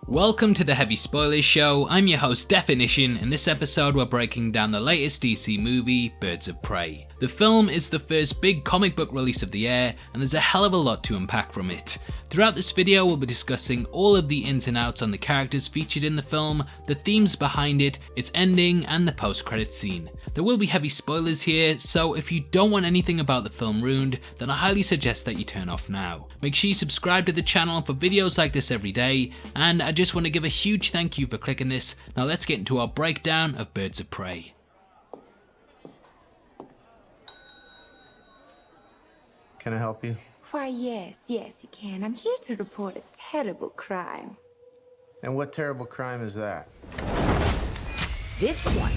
Welcome to the Heavy Spoilers Show. I'm your host Definition. In this episode we're breaking down the latest DC movie, Birds of Prey. The film is the first big comic book release of the year, and there's a hell of a lot to unpack from it. Throughout this video we'll be discussing all of the ins and outs on the characters featured in the film, the themes behind it, its ending, and the post-credit scene. There will be heavy spoilers here, so if you don't want anything about the film ruined, then I highly suggest that you turn off now. Make sure you subscribe to the channel for videos like this every day, and I just want to give a huge thank you for clicking this. Now let's get into our breakdown of Birds of Prey. Can I help you? Why, yes, you can. I'm here to report a terrible crime. And what terrible crime is that? This one.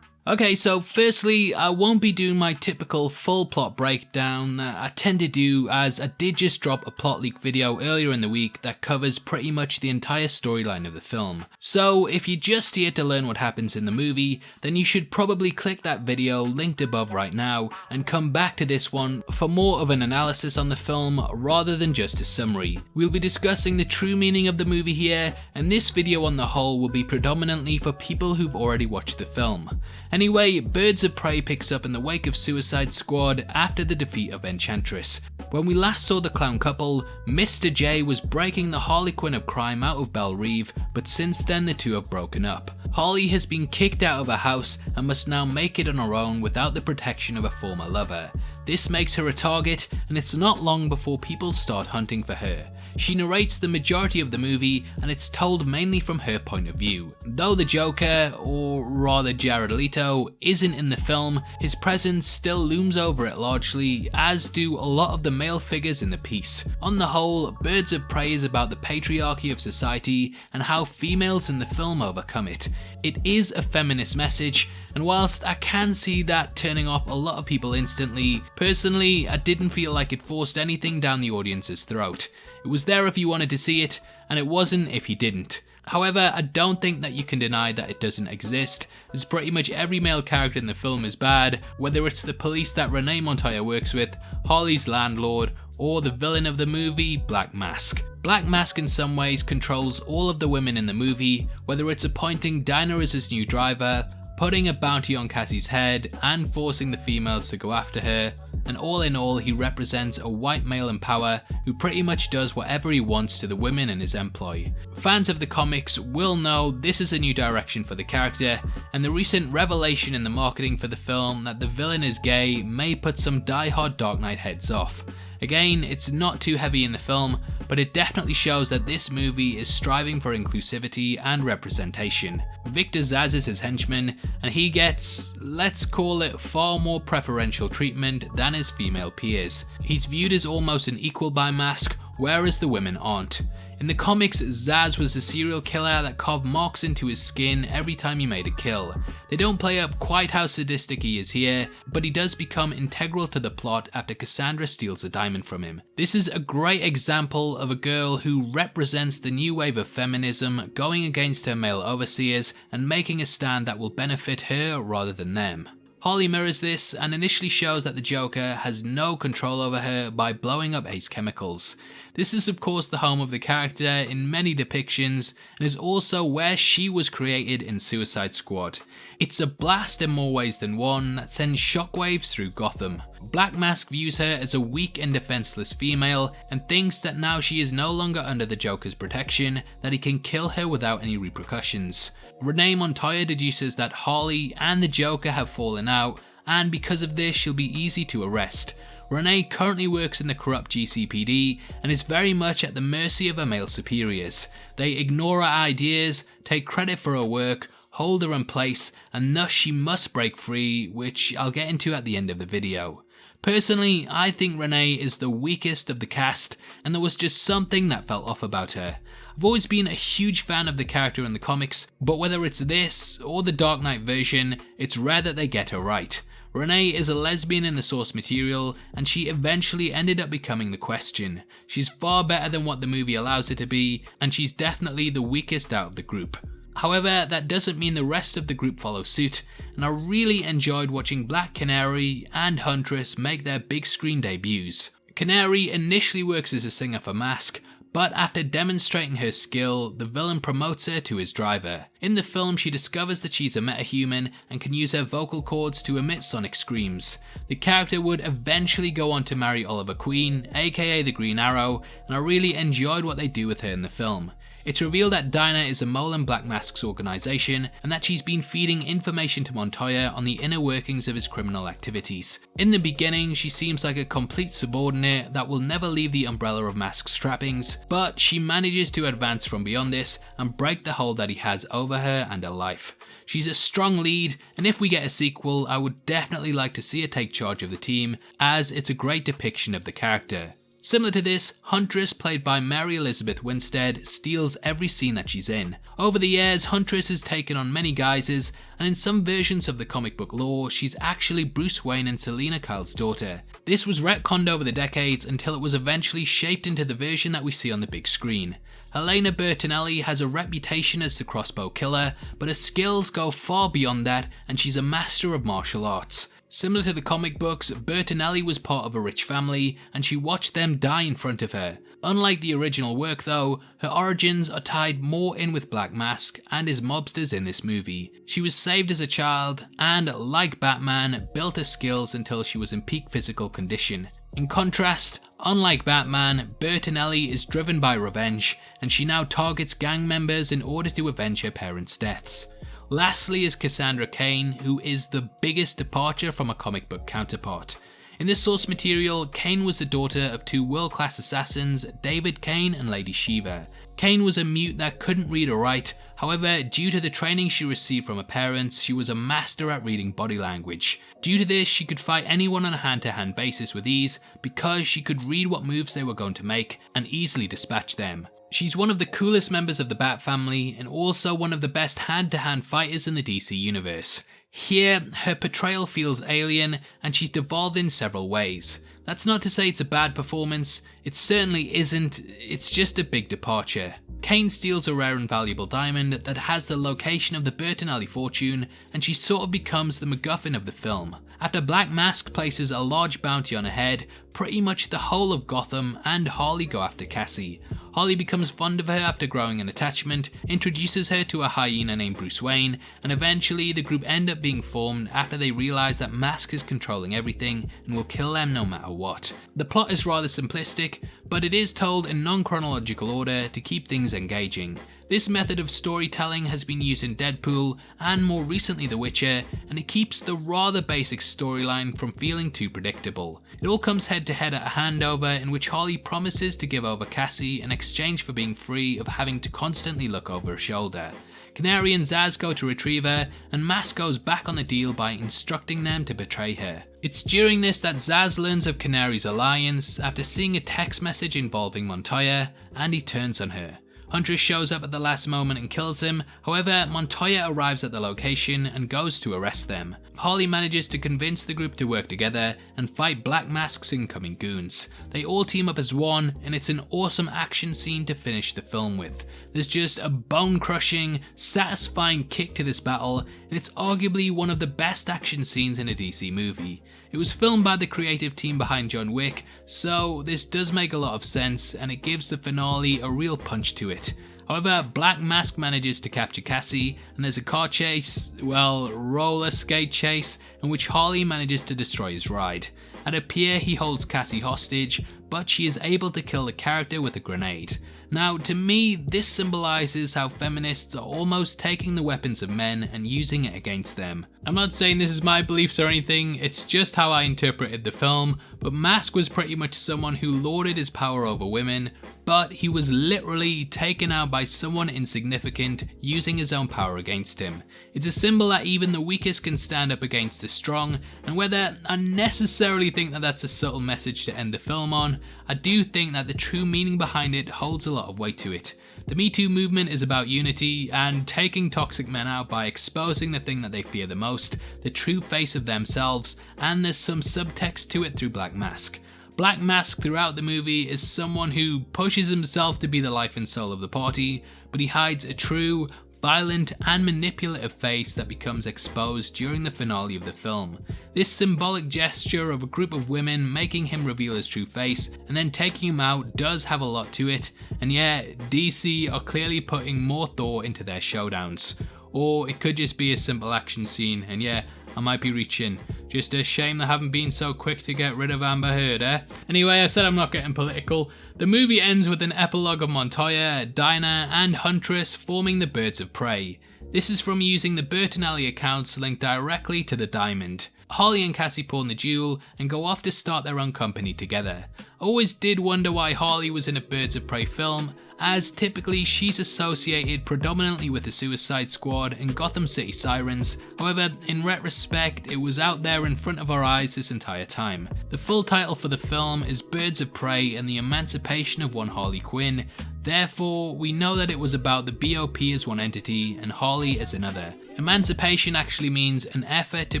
Okay, so firstly, I won't be doing my typical full plot breakdown that I tend to do, as I did just drop a plot leak video earlier in the week that covers pretty much the entire storyline of the film. So if you're just here to learn what happens in the movie, then you should probably click that video linked above right now and come back to this one for more of an analysis on the film rather than just a summary. We'll be discussing the true meaning of the movie here, and this video on the whole will be predominantly for people who've already watched the film. Anyway, Birds of Prey picks up in the wake of Suicide Squad after the defeat of Enchantress. When we last saw the clown couple, Mr. J was breaking the Harlequinn of crime out of Belle Reeve, but since then the two have broken up. Harley has been kicked out of her house and must now make it on her own without the protection of a former lover. This makes her a target, and it's not long before people start hunting for her. She narrates the majority of the movie, and it's told mainly from her point of view. Though the Joker, or rather Jared Leto, isn't in the film, his presence still looms over it largely, as do a lot of the male figures in the piece. On the whole, Birds of Prey is about the patriarchy of society and how females in the film overcome it. It is a feminist message, and whilst I can see that turning off a lot of people instantly, personally I didn't feel like it forced anything down the audience's throat. It was there if you wanted to see it, and it wasn't if you didn't. However, I don't think that you can deny that it doesn't exist, as pretty much every male character in the film is bad, whether it's the police that Renee Montoya works with, Harley's landlord, or the villain of the movie, Black Mask. Black Mask in some ways controls all of the women in the movie, whether it's appointing Dinah as his new driver, putting a bounty on Cassie's head, and forcing the females to go after her, and all in all he represents a white male in power who pretty much does whatever he wants to the women in his employ. Fans of the comics will know this is a new direction for the character, and the recent revelation in the marketing for the film that the villain is gay may put some die-hard Dark Knight heads off. Again, it's not too heavy in the film, but it definitely shows that this movie is striving for inclusivity and representation. Victor Zsasz is his henchman, and he gets, let's call it, far more preferential treatment than his female peers. He's viewed as almost an equal by Mask, whereas the women aren't. In the comics, Zsasz was a serial killer that carved marks into his skin every time he made a kill. They don't play up quite how sadistic he is here, but he does become integral to the plot after Cassandra steals a diamond from him. This is a great example of a girl who represents the new wave of feminism, going against her male overseers and making a stand that will benefit her rather than them. Harley mirrors this and initially shows that the Joker has no control over her by blowing up Ace Chemicals. This is of course the home of the character in many depictions, and is also where she was created in Suicide Squad. It's a blast in more ways than one that sends shockwaves through Gotham. Black Mask views her as a weak and defenseless female and thinks that now she is no longer under the Joker's protection, that he can kill her without any repercussions. Renee Montoya deduces that Harley and the Joker have fallen out, and because of this she'll be easy to arrest. Renee currently works in the corrupt GCPD and is very much at the mercy of her male superiors. They ignore her ideas, take credit for her work, hold her in place, and thus she must break free, which I'll get into at the end of the video. Personally, I think Renee is the weakest of the cast, and there was just something that felt off about her. I've always been a huge fan of the character in the comics, but whether it's this or the Dark Knight version, it's rare that they get her right. Renee is a lesbian in the source material, and she eventually ended up becoming the Question. She's far better than what the movie allows her to be, and she's definitely the weakest out of the group. However, that doesn't mean the rest of the group follow suit, and I really enjoyed watching Black Canary and Huntress make their big screen debuts. Canary initially works as a singer for Mask, but after demonstrating her skill, the villain promotes her to his driver. In the film, she discovers that she's a metahuman and can use her vocal cords to emit sonic screams. The character would eventually go on to marry Oliver Queen, aka the Green Arrow, and I really enjoyed what they do with her in the film. It's revealed that Dinah is a Mole and Black Mask's organisation, and that she's been feeding information to Montoya on the inner workings of his criminal activities. In the beginning, she seems like a complete subordinate that will never leave the umbrella of Mask's trappings, but she manages to advance from beyond this and break the hold that he has over her and her life. She's a strong lead, and if we get a sequel, I would definitely like to see her take charge of the team, as it's a great depiction of the character. Similar to this, Huntress, played by Mary Elizabeth Winstead, steals every scene that she's in. Over the years, Huntress has taken on many guises, and in some versions of the comic book lore, she's actually Bruce Wayne and Selina Kyle's daughter. This was retconned over the decades until it was eventually shaped into the version that we see on the big screen. Helena Bertinelli has a reputation as the crossbow killer, but her skills go far beyond that, and she's a master of martial arts. Similar to the comic books, Bertinelli was part of a rich family, and she watched them die in front of her. Unlike the original work though, her origins are tied more in with Black Mask and his mobsters in this movie. She was saved as a child, and like Batman, built her skills until she was in peak physical condition. In contrast, unlike Batman, Bertinelli is driven by revenge, and she now targets gang members in order to avenge her parents' deaths. Lastly is Cassandra Cain, who is the biggest departure from a comic book counterpart. In this source material, Cain was the daughter of two world-class assassins, David Cain and Lady Shiva. Cain was a mute that couldn't read or write, however, due to the training she received from her parents, she was a master at reading body language. Due to this, she could fight anyone on a hand-to-hand basis with ease, because she could read what moves they were going to make and easily dispatch them. She's one of the coolest members of the Bat family, and also one of the best hand-to-hand fighters in the DC universe. Here, her portrayal feels alien, and she's devolved in several ways. That's not to say it's a bad performance, it certainly isn't, it's just a big departure. Cain steals a rare and valuable diamond that has the location of the Bertinelli fortune, and she sort of becomes the MacGuffin of the film. After Black Mask places a large bounty on her head, pretty much the whole of Gotham and Harley go after Cassie. Harley becomes fond of her after growing an attachment, introduces her to a hyena named Bruce Wayne, and eventually the group end up being formed after they realise that Mask is controlling everything and will kill them no matter what. The plot is rather simplistic, but it is told in non-chronological order to keep things engaging. This method of storytelling has been used in Deadpool and more recently The Witcher, and it keeps the rather basic storyline from feeling too predictable. It all comes head to head at a handover in which Harley promises to give over Cassie in exchange for being free of having to constantly look over her shoulder. Canary and Zaz go to retrieve her, and Mask goes back on the deal by instructing them to betray her. It's during this that Zaz learns of Canary's alliance after seeing a text message involving Montoya, and he turns on her. Huntress shows up at the last moment and kills him, however Montoya arrives at the location and goes to arrest them. Harley manages to convince the group to work together and fight Black Mask's incoming goons. They all team up as one, and it's an awesome action scene to finish the film with. There's just a bone-crushing, satisfying kick to this battle, and it's arguably one of the best action scenes in a DC movie. It was filmed by the creative team behind John Wick, so this does make a lot of sense, and it gives the finale a real punch to it. However, Black Mask manages to capture Cassie, and there's a car chase, well, roller skate chase, in which Harley manages to destroy his ride. At a pier, he holds Cassie hostage, but she is able to kill the character with a grenade. Now, to me, this symbolises how feminists are almost taking the weapons of men and using it against them. I'm not saying this is my beliefs or anything, it's just how I interpreted the film, but Mask was pretty much someone who lauded his power over women, but he was literally taken out by someone insignificant using his own power against him. It's a symbol that even the weakest can stand up against the strong, and whether I necessarily think that that's a subtle message to end the film on, I do think that the true meaning behind it holds a lot of weight to it. The Me Too movement is about unity and taking toxic men out by exposing the thing that they fear the most, the true face of themselves, and there's some subtext to it through Black Mask. Black Mask throughout the movie is someone who pushes himself to be the life and soul of the party, but he hides a true, violent and manipulative face that becomes exposed during the finale of the film. This symbolic gesture of a group of women making him reveal his true face and then taking him out does have a lot to it, and yeah, DC are clearly putting more thought into their showdowns. Or it could just be a simple action scene, and yeah, I might be reaching. Just a shame they haven't been so quick to get rid of Amber Heard, eh? Anyway, I said I'm not getting political. The movie ends with an epilogue of Montoya, Dinah and Huntress forming the Birds of Prey. This is from using the Bertinelli accounts linked directly to the Diamond. Harley and Cassie pawn the jewel and go off to start their own company together. I always did wonder why Harley was in a Birds of Prey film, as typically she's associated predominantly with the Suicide Squad and Gotham City Sirens. However, in retrospect, it was out there in front of our eyes this entire time. The full title for the film is Birds of Prey and the Emancipation of one Harlequinn. Therefore, we know that it was about the BOP as one entity and Harley as another. Emancipation actually means an effort to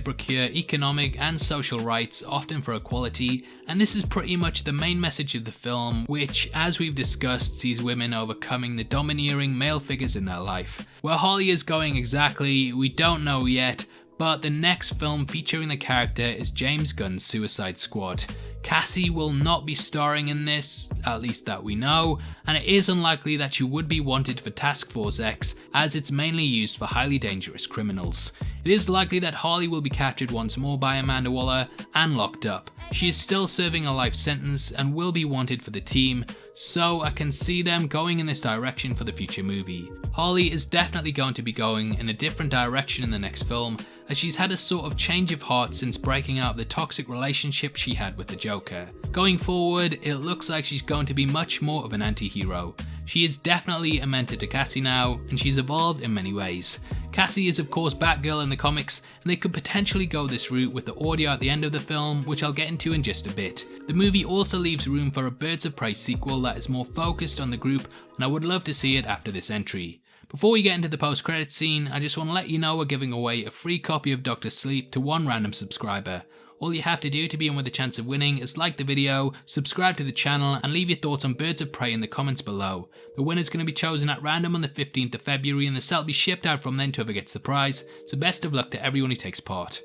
procure economic and social rights, often for equality, and this is pretty much the main message of the film, which, as we've discussed, sees women overcoming the domineering male figures in their life. Where Harley is going exactly, we don't know yet, but the next film featuring the character is James Gunn's Suicide Squad. Cassie will not be starring in this, at least that we know, and it is unlikely that she would be wanted for Task Force X, as it's mainly used for highly dangerous criminals. It is likely that Harley will be captured once more by Amanda Waller and locked up. She is still serving a life sentence and will be wanted for the team, so I can see them going in this direction for the future movie. Harley is definitely going to be going in a different direction in the next film, as she's had a sort of change of heart since breaking out of the toxic relationship she had with the Joker. Going forward, it looks like she's going to be much more of an anti-hero. She is definitely a mentor to Cassie now, and she's evolved in many ways. Cassie is of course Batgirl in the comics, and they could potentially go this route with the audio at the end of the film, which I'll get into in just a bit. The movie also leaves room for a Birds of Prey sequel that is more focused on the group, and I would love to see it after this entry. Before we get into the post-credits scene, I just want to let you know we're giving away a free copy of Dr. Sleep to one random subscriber. All you have to do to be in with a chance of winning is like the video, subscribe to the channel and leave your thoughts on Birds of Prey in the comments below. The winner is going to be chosen at random on the 15th of February and the set will be shipped out from then to whoever gets the prize, so best of luck to everyone who takes part.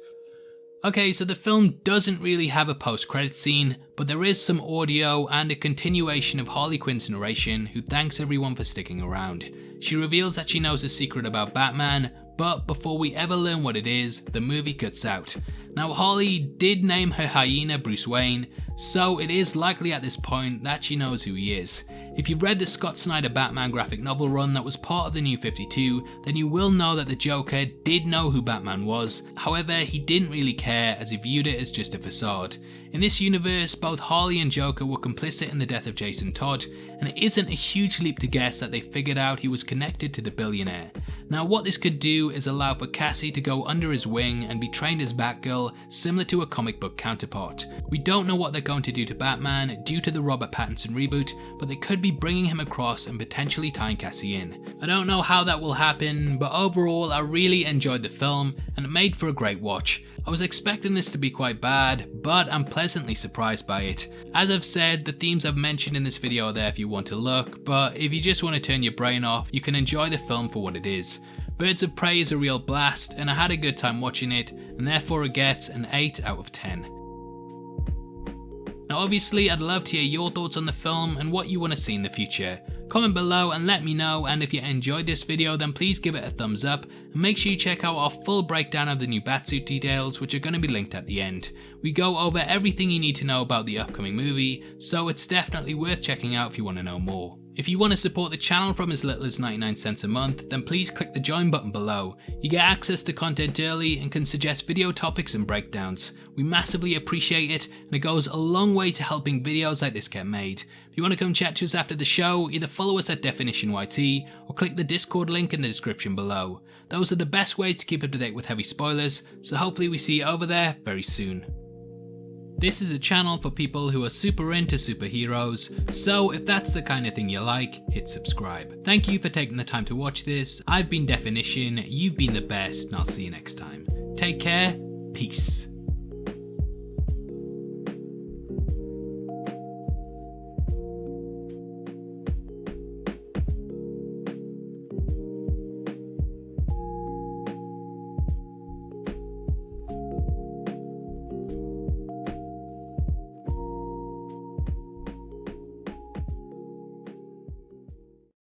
Okay, so the film doesn't really have a post-credit scene, but there is some audio and a continuation of Harley Quinn's narration, who thanks everyone for sticking around. She reveals that she knows a secret about Batman, but before we ever learn what it is, the movie cuts out. Now Harley did name her hyena Bruce Wayne, so it is likely at this point that she knows who he is. If you've read the Scott Snyder Batman graphic novel run that was part of the New 52, then you will know that the Joker did know who Batman was, however he didn't really care as he viewed it as just a facade. In this universe, both Harley and Joker were complicit in the death of Jason Todd, and it isn't a huge leap to guess that they figured out he was connected to the billionaire. Now what this could do is allow for Cassie to go under his wing and be trained as Batgirl, similar to a comic book counterpart. We don't know what they're going to do to Batman due to the Robert Pattinson reboot, but they could be bringing him across and potentially tying Cassie in. I don't know how that will happen, but overall I really enjoyed the film and it made for a great watch. I was expecting this to be quite bad, but I'm pleasantly surprised by it. As I've said, the themes I've mentioned in this video are there if you want to look, but if you just want to turn your brain off, you can enjoy the film for what it is. Birds of Prey is a real blast, and I had a good time watching it, and therefore it gets an 8 out of 10. Now obviously I'd love to hear your thoughts on the film and what you want to see in the future. Comment below and let me know, and if you enjoyed this video then please give it a thumbs up and make sure you check out our full breakdown of the new Batsuit details, which are going to be linked at the end. We go over everything you need to know about the upcoming movie, so it's definitely worth checking out if you want to know more. If you want to support the channel from as little as 99 cents a month, then please click the join button below. You get access to content early and can suggest video topics and breakdowns. We massively appreciate it, and it goes a long way to helping videos like this get made. If you want to come chat to us after the show, either follow us at DefinitionYT or click the Discord link in the description below. Those are the best ways to keep up to date with heavy spoilers, so hopefully we see you over there very soon. This is a channel for people who are super into superheroes, so if that's the kind of thing you like, hit subscribe. Thank you for taking the time to watch this. I've been Definition, you've been the best, and I'll see you next time. Take care, peace.